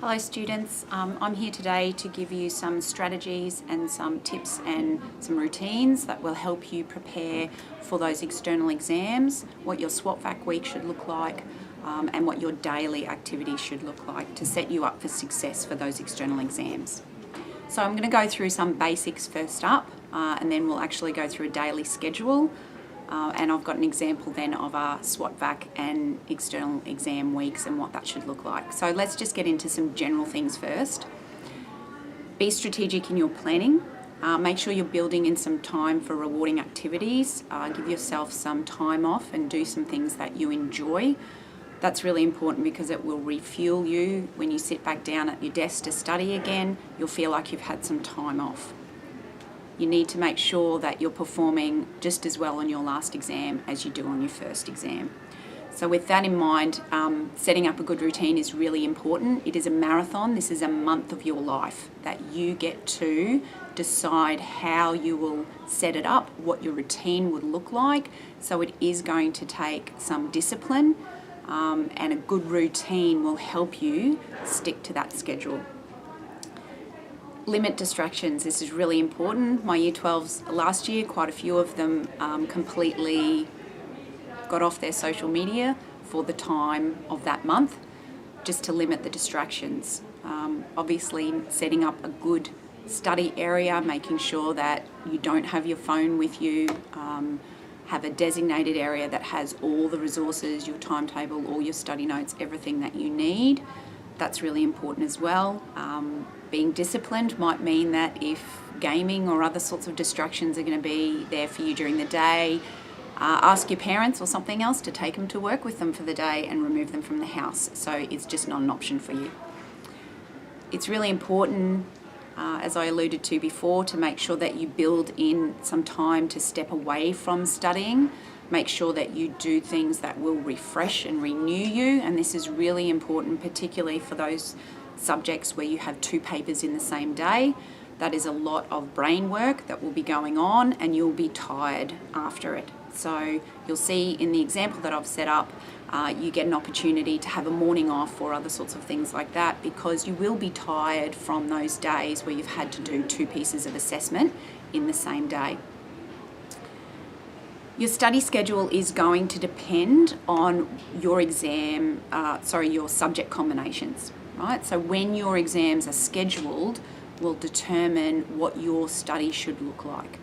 Hello students, I'm here today to give you some strategies and some tips and some routines that will help you prepare for those external exams, what your SWAT-VAC week should look like, and what your daily activities should look like to set you up for success for those external exams. So I'm going to go through some basics first up, and then we'll actually go through a daily schedule. And I've got an example then of our SWAT-VAC and external exam weeks and what that should look like. So let's just get into some general things first. Be strategic in your planning. Make sure you're building in some time for rewarding activities. Give yourself some time off and do some things that you enjoy. That's really important because it will refuel you. When you sit back down at your desk to study again, you'll feel like you've had some time off. You need to make sure that you're performing just as well on your last exam as you do on your first exam. So with that in mind, setting up a good routine is really important. It is a marathon. This is a month of your life that you get to decide how you will set it up, what your routine would look like. So it is going to take some discipline, and a good routine will help you stick to that schedule. Limit distractions. This is really important. My Year 12s last year, quite a few of them completely got off their social media for the time of that month, just to limit the distractions. Obviously, setting up a good study area, making sure that you don't have your phone with you, have a designated area that has all the resources, your timetable, all your study notes, everything that you need. That's really important as well. Being disciplined might mean that if gaming or other sorts of distractions are going to be there for you during the day, ask your parents or something else to take them to work with them for the day and remove them from the house. So it's just not an option for you. It's really important, as I alluded to before, to make sure that you build in some time to step away from studying. Make sure that you do things that will refresh and renew you, and this is really important, particularly for those subjects where you have two papers in the same day. That is a lot of brain work that will be going on, and you'll be tired after it. So you'll see in the example that I've set up, you get an opportunity to have a morning off or other sorts of things like that, because you will be tired from those days where you've had to do two pieces of assessment in the same day. Your study schedule is going to depend on your your subject combinations, right? So when your exams are scheduled will determine what your study should look like.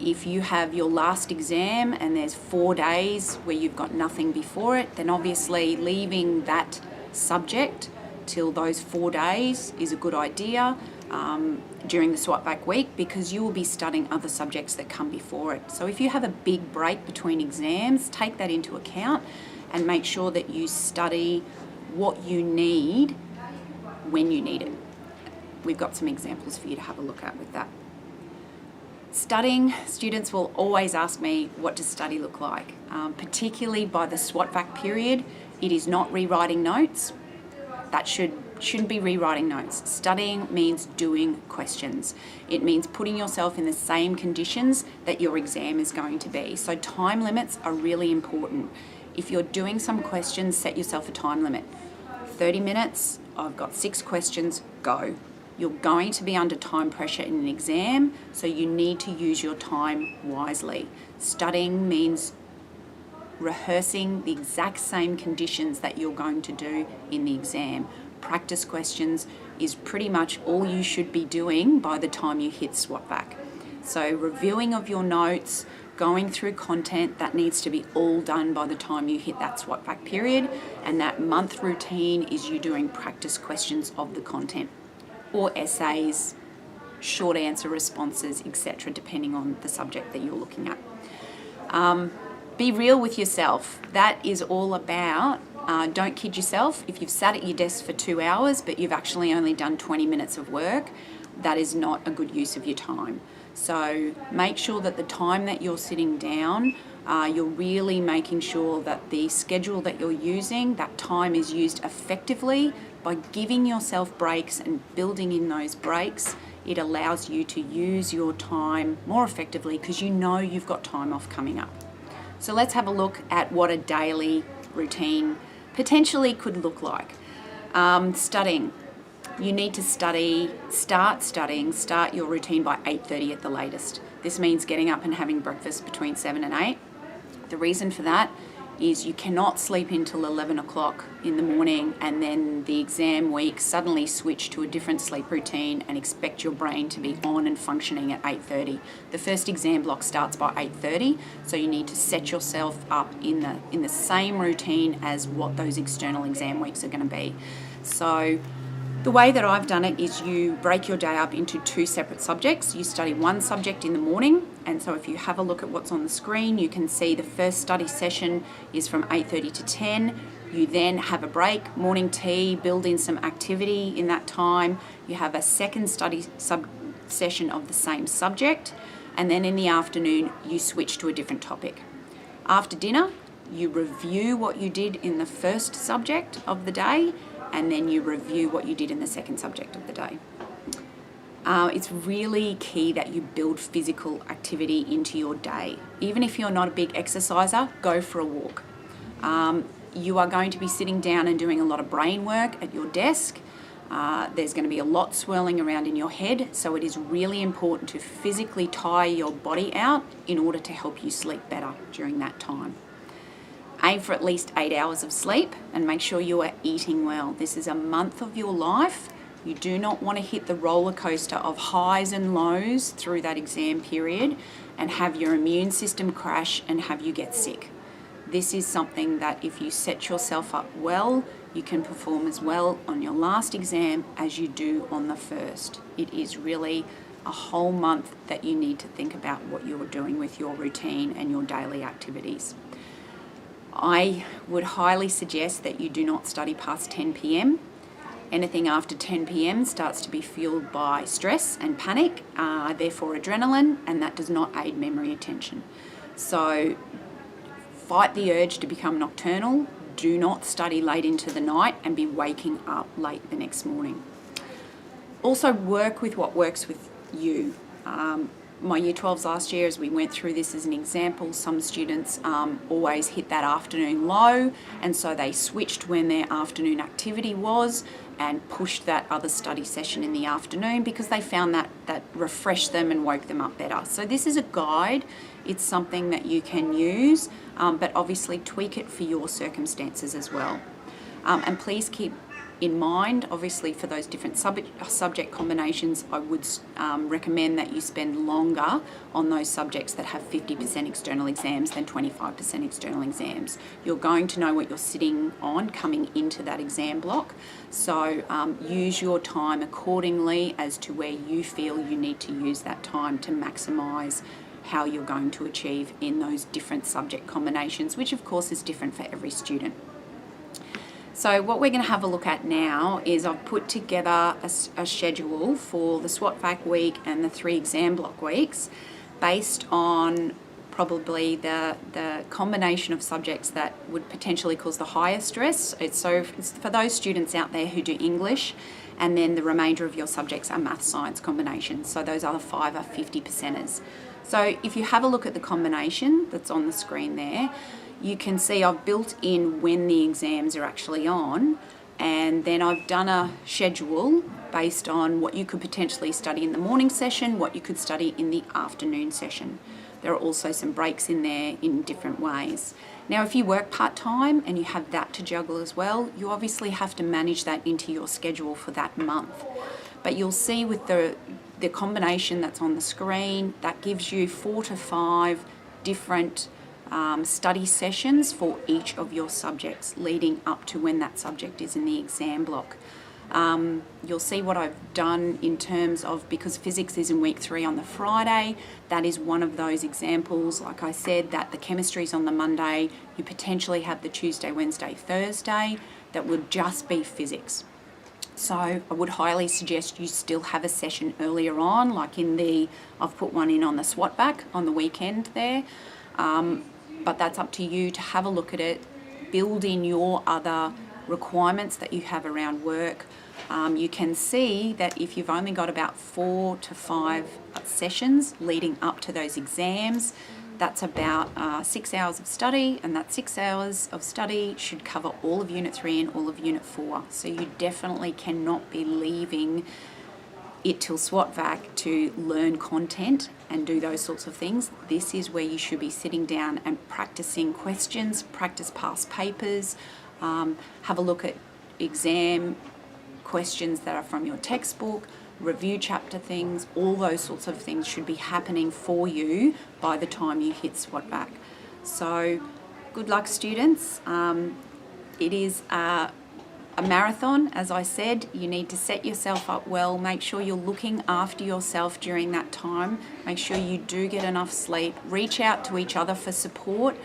If you have your last exam and there's 4 days where you've got nothing before it, then obviously leaving that subject till those 4 days is a good idea. During the SWAT-VAC week, because you will be studying other subjects that come before it. So if you have a big break between exams, take that into account and make sure that you study what you need when you need it. We've got some examples for you to have a look at with that. Studying, students will always ask me, what does study look like? Particularly by the SWAT-VAC period, it is not rewriting notes. That shouldn't be rewriting notes. Studying means doing questions. It means putting yourself in the same conditions that your exam is going to be. So time limits are really important. If you're doing some questions, set yourself a time limit. 30 minutes, I've got 6 questions, go. You're going to be under time pressure in an exam, so you need to use your time wisely. Studying means rehearsing the exact same conditions that you're going to do in the exam. Practice questions is pretty much all you should be doing by the time you hit SWAT-VAC. So reviewing of your notes, going through content, that needs to be all done by the time you hit that SWAT-VAC period, and that month routine is you doing practice questions of the content, or essays, short answer responses, etc., depending on the subject that you're looking at. Be real with yourself. That is all about, don't kid yourself. If you've sat at your desk for 2 hours, but you've actually only done 20 minutes of work, that is not a good use of your time. So make sure that the time that you're sitting down, you're really making sure that the schedule that you're using, that time is used effectively. By giving yourself breaks and building in those breaks, it allows you to use your time more effectively because you know you've got time off coming up. So let's have a look at what a daily routine potentially could look like. Studying. You need to start your routine by 8:30 at the latest. This means getting up and having breakfast between 7 and 8. The reason for that is you cannot sleep until 11 o'clock in the morning and then the exam week suddenly switch to a different sleep routine and expect your brain to be on and functioning at 8:30. The first exam block starts by 8:30, so you need to set yourself up in the same routine as what those external exam weeks are going to be. So the way that I've done it is you break your day up into 2 separate subjects. You study one subject in the morning, and so if you have a look at what's on the screen, you can see the first study session is from 8:30 to 10. You then have a break, morning tea, build in some activity in that time. You have a second study session of the same subject, and then in the afternoon, you switch to a different topic. After dinner, you review what you did in the first subject of the day, and then you review what you did in the second subject of the day. It's really key that you build physical activity into your day. Even if you're not a big exerciser, go for a walk. You are going to be sitting down and doing a lot of brain work at your desk. There's going to be a lot swirling around in your head, so it is really important to physically tire your body out in order to help you sleep better during that time. Aim for at least 8 hours of sleep and make sure you are eating well. This is a month of your life. You do not want to hit the roller coaster of highs and lows through that exam period and have your immune system crash and have you get sick. This is something that if you set yourself up well, you can perform as well on your last exam as you do on the first. It is really a whole month that you need to think about what you're doing with your routine and your daily activities. I would highly suggest that you do not study past 10 p.m. Anything after 10 p.m. starts to be fueled by stress and panic, therefore adrenaline, and that does not aid memory retention. So fight the urge to become nocturnal. Do not study late into the night and be waking up late the next morning. Also work with what works with you. My Year 12s last year, as we went through this as an example, some students always hit that afternoon low, and so they switched when their afternoon activity was and pushed that other study session in the afternoon because they found that refreshed them and woke them up better. So this is a guide. It's something that you can use, but obviously tweak it for your circumstances as well. And please keep in mind, obviously for those different subject combinations, I would recommend that you spend longer on those subjects that have 50% external exams than 25% external exams. You're going to know what you're sitting on coming into that exam block, so use your time accordingly as to where you feel you need to use that time to maximise how you're going to achieve in those different subject combinations, which of course is different for every student. So what we're going to have a look at now is I've put together a schedule for the SWOT-FAC week and the 3 exam block weeks based on probably the combination of subjects that would potentially cause the highest stress. It's for those students out there who do English, and then the remainder of your subjects are math science combinations. So those other 5 are 50%ers. So if you have a look at the combination that's on the screen there, you can see I've built in when the exams are actually on, and then I've done a schedule based on what you could potentially study in the morning session, what you could study in the afternoon session. There are also some breaks in there in different ways. Now, if you work part-time and you have that to juggle as well, you obviously have to manage that into your schedule for that month. But you'll see with the combination that's on the screen, that gives you 4 to 5 different study sessions for each of your subjects leading up to when that subject is in the exam block. You'll see what I've done in terms of, because physics is in week 3 on the Friday, that is one of those examples. Like I said, that the chemistry is on the Monday, you potentially have the Tuesday, Wednesday, Thursday that would just be physics. So I would highly suggest you still have a session earlier on, like I've put one in on the SWOT-FAC on the weekend there. But that's up to you to have a look at it, build in your other requirements that you have around work. You can see that if you've only got about 4 to 5 sessions leading up to those exams, That's about 6 hours of study, and that 6 hours of study should cover all of Unit 3 and all of Unit 4. So you definitely cannot be leaving it till SWOT-VAC to learn content and do those sorts of things. This is where you should be sitting down and practicing questions, practice past papers, have a look at exam questions that are from your textbook, review chapter things. All those sorts of things should be happening for you by the time you hit SWOT-VAC. So good luck, students. It is a marathon, as I said. You need to set yourself up well. Make sure you're looking after yourself during that time. Make sure you do get enough sleep. Reach out to each other for support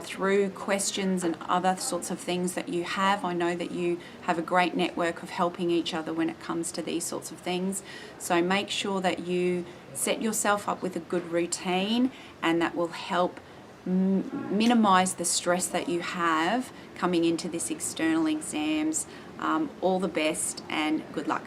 through questions and other sorts of things that you have. I know that you have a great network of helping each other when it comes to these sorts of things. So make sure that you set yourself up with a good routine, and that will help minimize the stress that you have coming into this external exams. All the best and good luck.